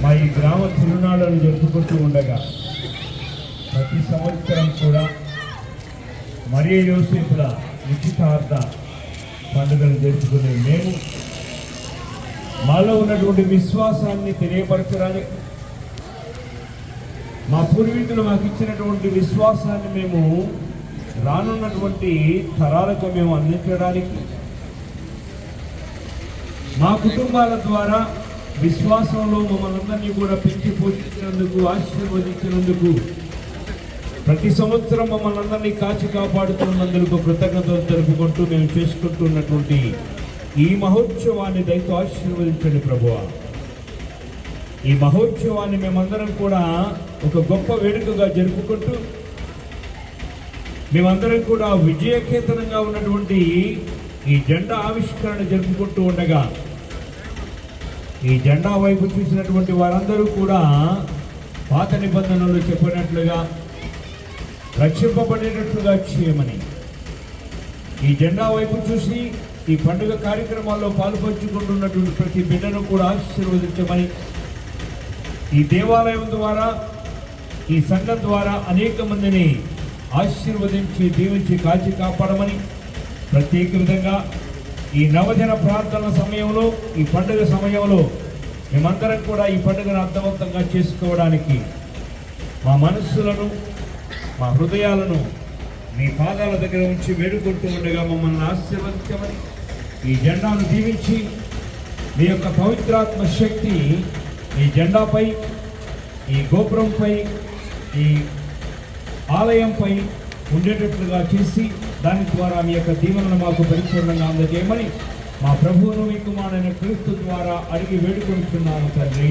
మా ఈ గ్రామ తిరునాళ్ళను జరుపుకుంటూ ఉండగా ప్రతి సంవత్సరం కూడా మరియ యోసేపుల నిశ్చితార్థ పండుగను జరుపుకునే మేము మాలో ఉన్నటువంటి విశ్వాసాన్ని తెలియపరచడానికి, మా పూర్వీకులు మాకు ఇచ్చినటువంటి విశ్వాసాన్ని మేము రానున్నటువంటి తరాలకు మేము అందించడానికి, మా కుటుంబాల ద్వారా విశ్వాసంలో మమ్మల్ని అందరినీ కూడా పెంచి పోషించినందుకు, ఆశీర్వదించినందుకు, ప్రతి సంవత్సరం మమ్మల్ని అందరినీ కాచి కాపాడుతున్నందుకు కృతజ్ఞతలు తెలుపుకుంటూ మేము చేసుకుంటున్నటువంటి ఈ మహోత్సవాన్ని దయతో ఆశీర్వదించండి ప్రభువా. ఈ మహోత్సవాన్ని మేమందరం కూడా ఒక గొప్ప వేడుకగా జరుపుకుంటూ, మేమందరం కూడా విజయకేతనంగా ఉన్నటువంటి ఈ జెండా ఆవిష్కరణ జరుపుకుంటూ ఉండగా, ఈ జెండా వైపు చూసినటువంటి వారందరూ కూడా పాత నిబంధనలు చెప్పినట్లుగా రక్షింపబడేటట్లుగా చేయమని, ఈ జెండా వైపు చూసి ఈ పండుగ కార్యక్రమాల్లో పాల్పంచుకుంటున్నటువంటి ప్రతి బిడ్డను కూడా ఆశీర్వదించమని, ఈ దేవాలయం ద్వారా, ఈ సంఘం ద్వారా అనేక మందిని ఆశీర్వదించి దీవించి కాచి కాపాడమని, ప్రత్యేక విధంగా ఈ నవదిన ప్రార్థనల సమయంలో, ఈ పండుగ సమయంలో మేమందరం కూడా ఈ పండుగను అర్థవంతంగా చేసుకోవడానికి మా మనస్సులను, మా హృదయాలను మీ పాదాల దగ్గర ఉంచి వేడుకుంటూ ఉండగా మమ్మల్ని ఆశీర్వదించమని, ఈ జెండాను దీవించి మీ యొక్క పవిత్రాత్మ శక్తి ఈ జెండాపై, ఈ గోపురంపై, ఈ ఆలయంపై ఉండేటట్లుగా చేసి దాని ద్వారా మీ యొక్క దీవెనను మాకు పరిపూర్ణంగా అందజేయమని మా ప్రభువును మీ కుమారుడైన క్రీస్తు ద్వారా అడిగి వేడుకొనిచున్నాను తండ్రి.